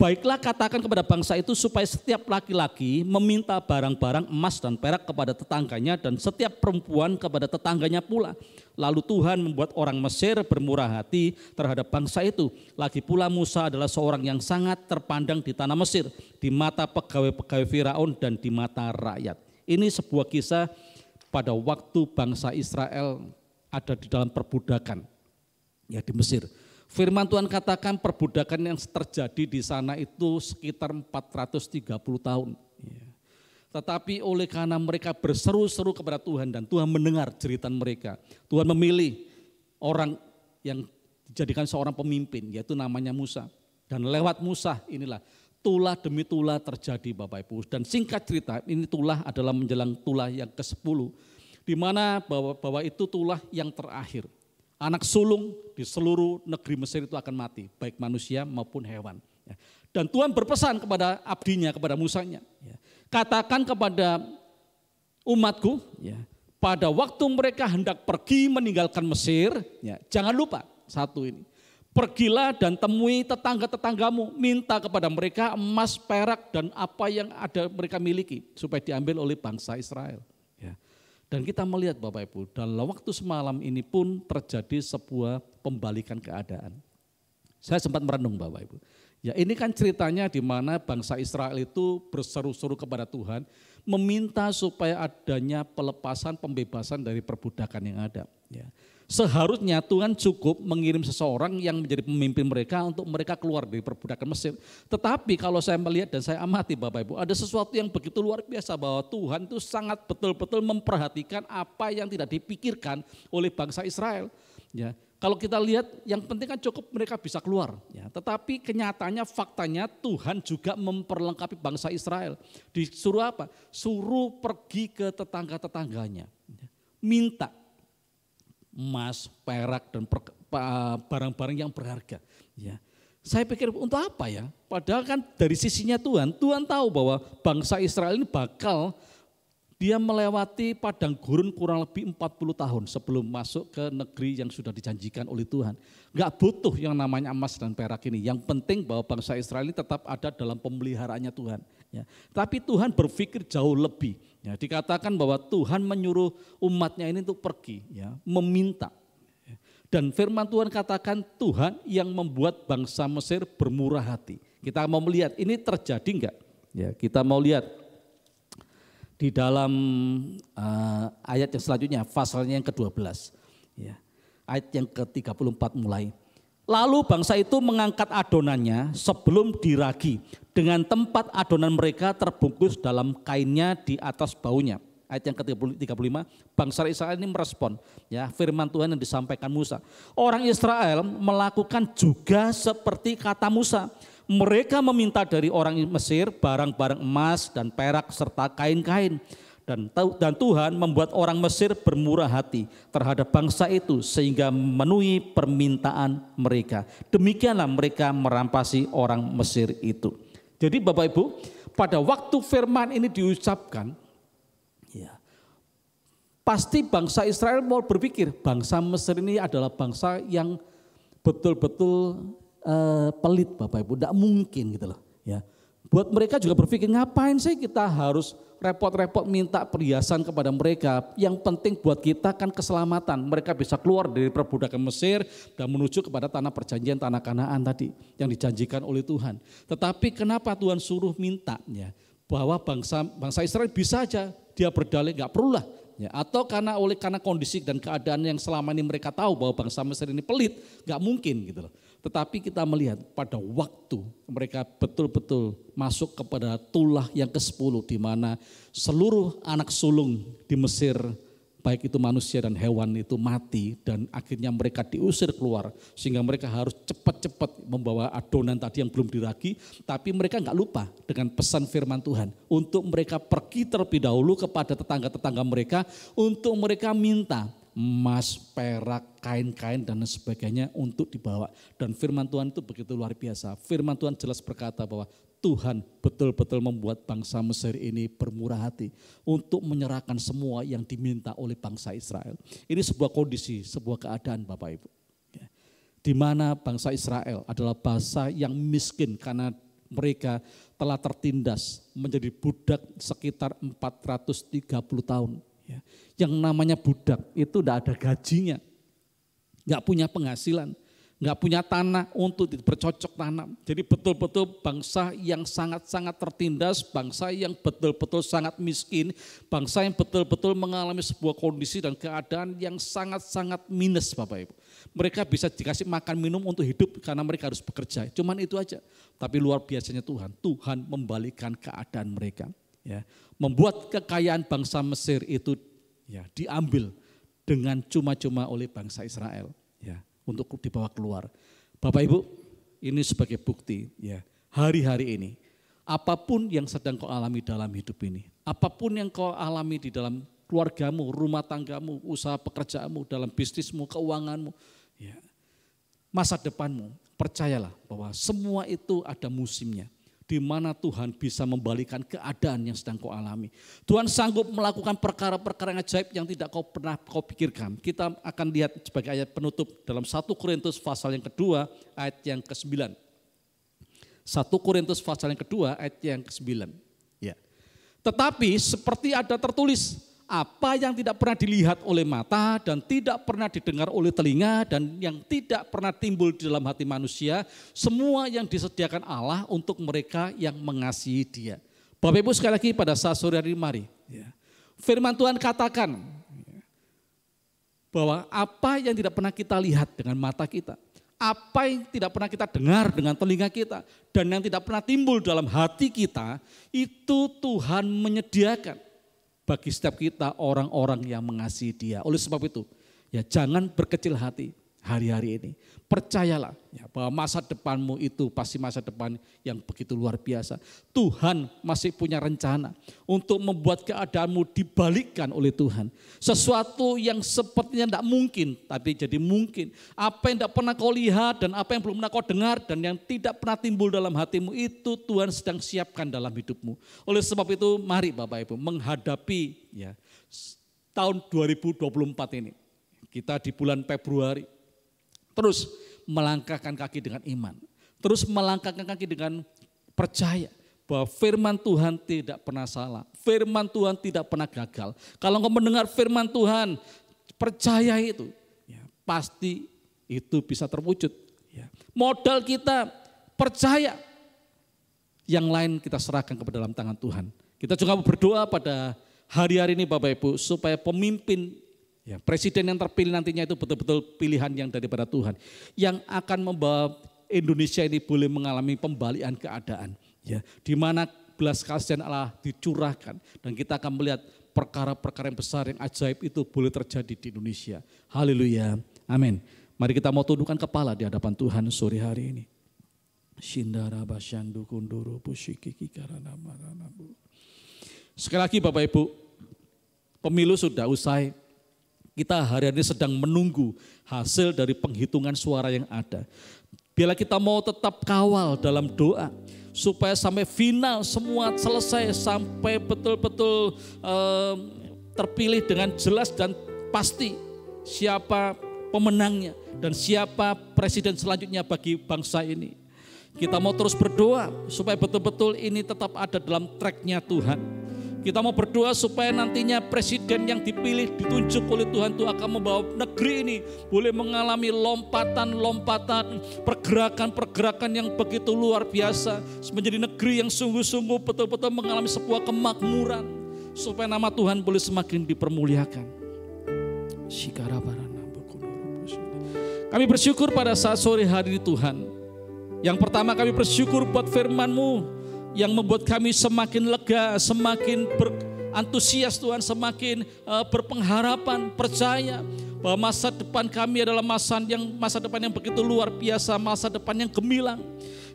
S2: Baiklah katakan kepada bangsa itu supaya setiap laki-laki meminta barang-barang emas dan perak kepada tetangganya dan setiap perempuan kepada tetangganya pula. Lalu Tuhan membuat orang Mesir bermurah hati terhadap bangsa itu. Lagi pula Musa adalah seorang yang sangat terpandang di tanah Mesir, di mata pegawai-pegawai Firaun dan di mata rakyat. Ini sebuah kisah pada waktu bangsa Israel ada di dalam perbudakan ya di Mesir. Firman Tuhan katakan perbudakan yang terjadi di sana itu sekitar 430 tahun. Tetapi oleh karena mereka berseru-seru kepada Tuhan dan Tuhan mendengar jeritan mereka. Tuhan memilih orang yang dijadikan seorang pemimpin yaitu namanya Musa. Dan lewat Musa inilah tulah demi tulah terjadi Bapak Ibu. Dan singkat cerita ini tulah adalah menjelang tulah yang ke-10. Di mana bahwa itu tulah yang terakhir. Anak sulung di seluruh negeri Mesir itu akan mati, baik manusia maupun hewan. Dan Tuhan berpesan kepada abdinya, kepada Musanya, katakan kepada umatku, pada waktu mereka hendak pergi meninggalkan Mesir, jangan lupa satu ini, pergilah dan temui tetangga-tetanggamu, minta kepada mereka emas, perak dan apa yang ada mereka miliki, supaya diambil oleh bangsa Israel. Dan kita melihat Bapak Ibu, dalam waktu semalam ini pun terjadi sebuah pembalikan keadaan. Saya sempat merenung Bapak Ibu. Ya ini kan ceritanya di mana bangsa Israel itu berseru-seru kepada Tuhan, meminta supaya adanya pelepasan, pembebasan dari perbudakan yang ada. Ya. Seharusnya Tuhan cukup mengirim seseorang yang menjadi pemimpin mereka untuk mereka keluar dari perbudakan Mesir. Tetapi kalau saya melihat dan saya amati Bapak Ibu, ada sesuatu yang begitu luar biasa bahwa Tuhan itu sangat betul-betul memperhatikan apa yang tidak dipikirkan oleh bangsa Israel. Ya, kalau kita lihat yang penting kan cukup mereka bisa keluar. Ya, tetapi kenyataannya faktanya Tuhan juga memperlengkapi bangsa Israel. Disuruh apa? Suruh pergi ke tetangga-tetangganya. Minta emas, perak, dan barang-barang yang berharga. Ya. Saya pikir untuk apa ya? Padahal kan dari sisinya Tuhan tahu bahwa bangsa Israel ini bakal dia melewati padang gurun kurang lebih 40 tahun sebelum masuk ke negeri yang sudah dijanjikan oleh Tuhan. Gak butuh yang namanya emas dan perak ini. Yang penting bahwa bangsa Israel ini tetap ada dalam pemeliharaannya Tuhan. Ya. Tapi Tuhan berpikir jauh lebih. Ya, dikatakan bahwa Tuhan menyuruh umatnya ini untuk pergi, ya, meminta. Dan firman Tuhan katakan Tuhan yang membuat bangsa Mesir bermurah hati. Kita mau melihat ini terjadi enggak? Ya, kita mau lihat di dalam ayat yang selanjutnya, pasalnya yang ke-12. Ya, ayat yang ke-34 mulai. Lalu bangsa itu mengangkat adonannya sebelum diragi. Dengan tempat adonan mereka terbungkus dalam kainnya di atas baunya. Ayat yang ke-35, bangsa Israel ini merespon ya firman Tuhan yang disampaikan Musa. Orang Israel melakukan juga seperti kata Musa. Mereka meminta dari orang Mesir barang-barang emas dan perak serta kain-kain. Dan Tuhan membuat orang Mesir bermurah hati terhadap bangsa itu sehingga memenuhi permintaan mereka. Demikianlah mereka merampasi orang Mesir itu. Jadi Bapak Ibu, pada waktu firman ini diucapkan, ya, pasti bangsa Israel mau berpikir bangsa Mesir ini adalah bangsa yang betul-betul pelit Bapak Ibu, tidak mungkin gitu loh. Ya. Buat mereka juga berpikir ngapain sih kita harus repot-repot minta perhiasan kepada mereka. Yang penting buat kita kan keselamatan. Mereka bisa keluar dari perbudakan Mesir dan menuju kepada tanah perjanjian, tanah Kanaan tadi yang dijanjikan oleh Tuhan. Tetapi kenapa Tuhan suruh minta ya, bahwa bangsa Israel bisa aja dia berdalih nggak perlulah. Ya, atau karena kondisi dan keadaan yang selama ini mereka tahu bahwa bangsa Mesir ini pelit, nggak mungkin gitu loh. Tetapi kita melihat pada waktu mereka betul-betul masuk kepada tulah yang ke-10 di mana seluruh anak sulung di Mesir baik itu manusia dan hewan itu mati dan akhirnya mereka diusir keluar sehingga mereka harus cepat-cepat membawa adonan tadi yang belum diragi, tapi mereka nggak lupa dengan pesan firman Tuhan untuk mereka pergi terlebih dahulu kepada tetangga-tetangga mereka untuk mereka minta emas, perak, kain-kain dan sebagainya untuk dibawa. Dan firman Tuhan itu begitu luar biasa. Firman Tuhan jelas berkata bahwa Tuhan betul-betul membuat bangsa Mesir ini bermurah hati untuk menyerahkan semua yang diminta oleh bangsa Israel. Ini sebuah kondisi, sebuah keadaan Bapak Ibu. Di mana bangsa Israel adalah bangsa yang miskin karena mereka telah tertindas menjadi budak sekitar 430 tahun. Yang namanya budak itu tidak ada gajinya, nggak punya penghasilan, nggak punya tanah untuk bercocok tanam. Jadi betul-betul bangsa yang sangat-sangat tertindas, bangsa yang betul-betul sangat miskin, bangsa yang betul-betul mengalami sebuah kondisi dan keadaan yang sangat-sangat minus Bapak Ibu. Mereka bisa dikasih makan minum untuk hidup karena mereka harus bekerja, cuman itu aja. Tapi luar biasanya Tuhan membalikan keadaan mereka. Ya, membuat kekayaan bangsa Mesir itu ya diambil dengan cuma-cuma oleh bangsa Israel ya untuk dibawa keluar. Bapak Ibu, ini sebagai bukti ya, hari-hari ini apapun yang sedang kau alami dalam hidup ini, apapun yang kau alami di dalam keluargamu, rumah tanggamu, usaha pekerjaanmu, dalam bisnismu, keuanganmu, ya, masa depanmu, percayalah bahwa semua itu ada musimnya. Di mana Tuhan bisa membalikan keadaan yang sedang kau alami. Tuhan sanggup melakukan perkara-perkara yang ajaib yang tidak kau pernah pikirkan. Kita akan lihat sebagai ayat penutup dalam 1 Korintus pasal yang kedua ayat yang ke-9. 1 Korintus pasal yang kedua ayat yang ke-9. Ya. Tetapi seperti ada tertulis, apa yang tidak pernah dilihat oleh mata dan tidak pernah didengar oleh telinga dan yang tidak pernah timbul di dalam hati manusia, semua yang disediakan Allah untuk mereka yang mengasihi Dia. Bapak Ibu sekali lagi pada saat sore hari mari, ya, firman Tuhan katakan, bahwa apa yang tidak pernah kita lihat dengan mata kita, apa yang tidak pernah kita dengar dengan telinga kita, dan yang tidak pernah timbul dalam hati kita, itu Tuhan menyediakan bagi setiap kita orang-orang yang mengasihi Dia. Oleh sebab itu, ya jangan berkecil hati hari-hari ini. Percayalah ya, bahwa masa depanmu itu pasti masa depan yang begitu luar biasa. Tuhan masih punya rencana untuk membuat keadaanmu dibalikkan oleh Tuhan. Sesuatu yang sepertinya tidak mungkin, tapi jadi mungkin. Apa yang tidak pernah kau lihat dan apa yang belum pernah kau dengar dan yang tidak pernah timbul dalam hatimu, itu Tuhan sedang siapkan dalam hidupmu. Oleh sebab itu mari Bapak Ibu menghadapi ya tahun 2024 ini. Kita di bulan Februari terus melangkahkan kaki dengan iman. Terus melangkahkan kaki dengan percaya bahwa firman Tuhan tidak pernah salah. Firman Tuhan tidak pernah gagal. Kalau engkau mendengar firman Tuhan, percaya itu. Ya, pasti itu bisa terwujud. Ya. Modal kita percaya. Yang lain kita serahkan kepada dalam tangan Tuhan. Kita juga berdoa pada hari-hari ini Bapak Ibu supaya pemimpin ya, presiden yang terpilih nantinya itu betul-betul pilihan yang daripada Tuhan. Yang akan membawa Indonesia ini boleh mengalami pembalikan keadaan. Ya, di mana belas kasihan Allah dicurahkan. Dan kita akan melihat perkara-perkara yang besar yang ajaib itu boleh terjadi di Indonesia. Haleluya. Amin. Mari kita mau tundukkan kepala di hadapan Tuhan sore hari ini. Sekali lagi Bapak Ibu, pemilu sudah usai. Kita hari ini sedang menunggu hasil dari penghitungan suara yang ada. Bila kita mau tetap kawal dalam doa, supaya sampai final semua selesai, sampai betul-betul terpilih dengan jelas dan pasti siapa pemenangnya dan siapa presiden selanjutnya bagi bangsa ini. Kita mau terus berdoa supaya betul-betul ini tetap ada dalam tracknya Tuhan. Kita mau berdoa supaya nantinya presiden yang dipilih, ditunjuk oleh Tuhan itu akan membawa negeri ini boleh mengalami lompatan-lompatan, pergerakan-pergerakan yang begitu luar biasa. Menjadi negeri yang sungguh-sungguh betul-betul mengalami sebuah kemakmuran. Supaya nama Tuhan boleh semakin dipermuliakan. Kami bersyukur pada saat sore hari ini Tuhan. Yang pertama kami bersyukur buat firman-Mu yang membuat kami semakin lega, semakin berantusias Tuhan, semakin berpengharapan, percaya bahwa masa depan kami adalah masa depan yang begitu luar biasa, masa depan yang gemilang.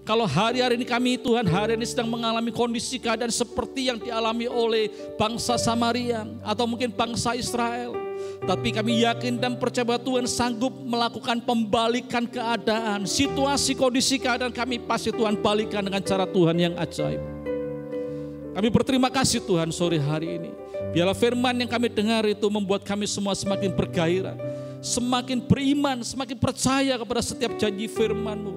S2: Kalau hari-hari ini kami Tuhan, hari ini sedang mengalami kondisi keadaan seperti yang dialami oleh bangsa Samaria atau mungkin bangsa Israel. Tapi kami yakin dan percaya bahwa Tuhan sanggup melakukan pembalikan keadaan. Situasi kondisi keadaan kami pasti Tuhan balikan dengan cara Tuhan yang ajaib. Kami berterima kasih Tuhan sore hari ini. Biarlah firman yang kami dengar itu membuat kami semua semakin bergairah. Semakin beriman, semakin percaya kepada setiap janji firman-Mu.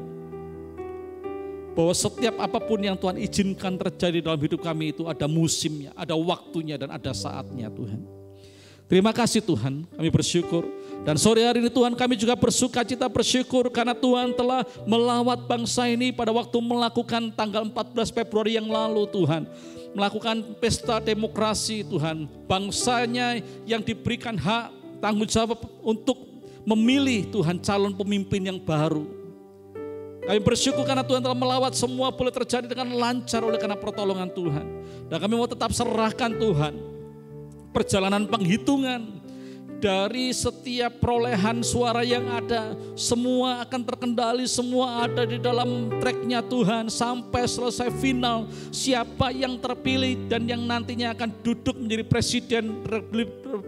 S2: Bahwa setiap apapun yang Tuhan izinkan terjadi dalam hidup kami itu ada musimnya, ada waktunya dan ada saatnya Tuhan. Terima kasih Tuhan, kami bersyukur. Dan sore hari ini Tuhan kami juga bersukacita bersyukur karena Tuhan telah melawat bangsa ini pada waktu melakukan tanggal 14 Februari yang lalu Tuhan. Melakukan pesta demokrasi Tuhan. Bangsanya yang diberikan hak tanggung jawab untuk memilih Tuhan calon pemimpin yang baru. Kami bersyukur karena Tuhan telah melawat semua boleh terjadi dengan lancar oleh karena pertolongan Tuhan. Dan kami mau tetap serahkan Tuhan. Perjalanan penghitungan dari setiap perolehan suara yang ada, semua akan terkendali, semua ada di dalam tracknya Tuhan sampai selesai final. Siapa yang terpilih dan yang nantinya akan duduk menjadi presiden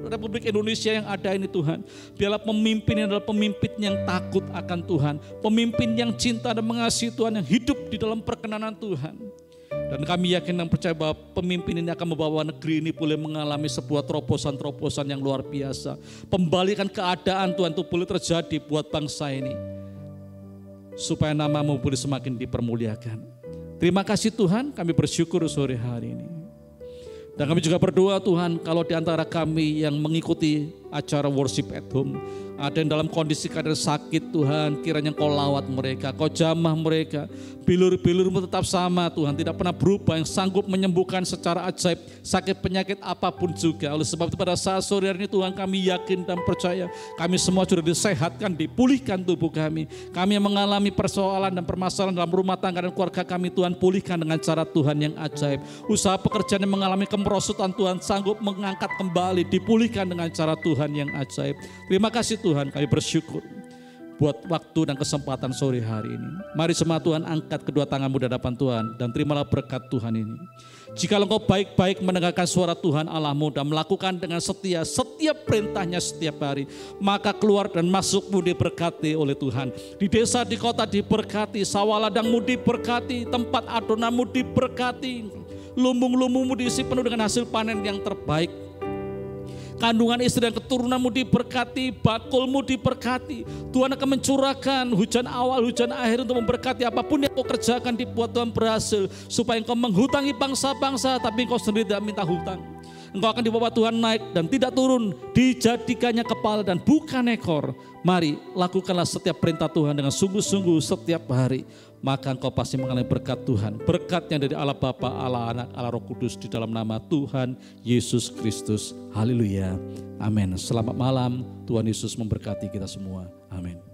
S2: Republik Indonesia yang ada ini Tuhan. Biarlah pemimpin adalah pemimpin yang takut akan Tuhan, pemimpin yang cinta dan mengasihi Tuhan, yang hidup di dalam perkenanan Tuhan. Dan kami yakin dan percaya bahwa pemimpin ini akan membawa negeri ini boleh mengalami sebuah terobosan-terobosan yang luar biasa. Pembalikan keadaan Tuhan itu boleh terjadi buat bangsa ini. Supaya nama-Mu boleh semakin dipermuliakan. Terima kasih Tuhan, kami bersyukur sore hari ini. Dan kami juga berdoa Tuhan, kalau di antara kami yang mengikuti acara worship at home, ada yang dalam kondisi keadaan sakit Tuhan, kiranya Kau lawat mereka, Kau jamah mereka. bilur-bilur-Mu tetap sama Tuhan, tidak pernah berubah, yang sanggup menyembuhkan secara ajaib sakit penyakit apapun juga. Oleh sebab itu pada saat sore hari ini Tuhan, kami yakin dan percaya kami semua sudah disehatkan, dipulihkan tubuh kami. Kami yang mengalami persoalan dan permasalahan dalam rumah tangga dan keluarga kami, Tuhan pulihkan dengan cara Tuhan yang ajaib. Usaha pekerjaan yang mengalami kemerosotan, Tuhan sanggup mengangkat kembali, dipulihkan dengan cara Tuhan yang ajaib. Terima kasih Tuhan, kami bersyukur buat waktu dan kesempatan sore hari ini. Mari semua Tuhan angkat kedua tanganmu di hadapan Tuhan dan terimalah berkat Tuhan ini. Jika engkau baik-baik mendengarkan suara Tuhan Allahmu dan melakukan dengan setia setiap perintahnya setiap hari, maka keluar dan masukmu diberkati oleh Tuhan. Di desa, di kota diberkati, sawah ladangmu diberkati, tempat adonanmu diberkati, lumbung-lumbungmu diisi penuh dengan hasil panen yang terbaik. Kandungan istri dan keturunanmu diberkati, bakulmu diberkati. Tuhan akan mencurahkan hujan awal, hujan akhir untuk memberkati apapun yang kau kerjakan, dibuat Tuhan berhasil. Supaya engkau menghutangi bangsa-bangsa, tapi engkau sendiri tidak minta hutang. Engkau akan dibawa Tuhan naik dan tidak turun, dijadikannya kepala dan bukan ekor. Mari lakukanlah setiap perintah Tuhan dengan sungguh-sungguh setiap hari. Maka engkau pasti mengalami berkat Tuhan. Berkat yang dari Allah Bapa, Allah Anak, Allah Roh Kudus di dalam nama Tuhan Yesus Kristus. Haleluya. Amin. Selamat malam. Tuhan Yesus memberkati kita semua. Amin.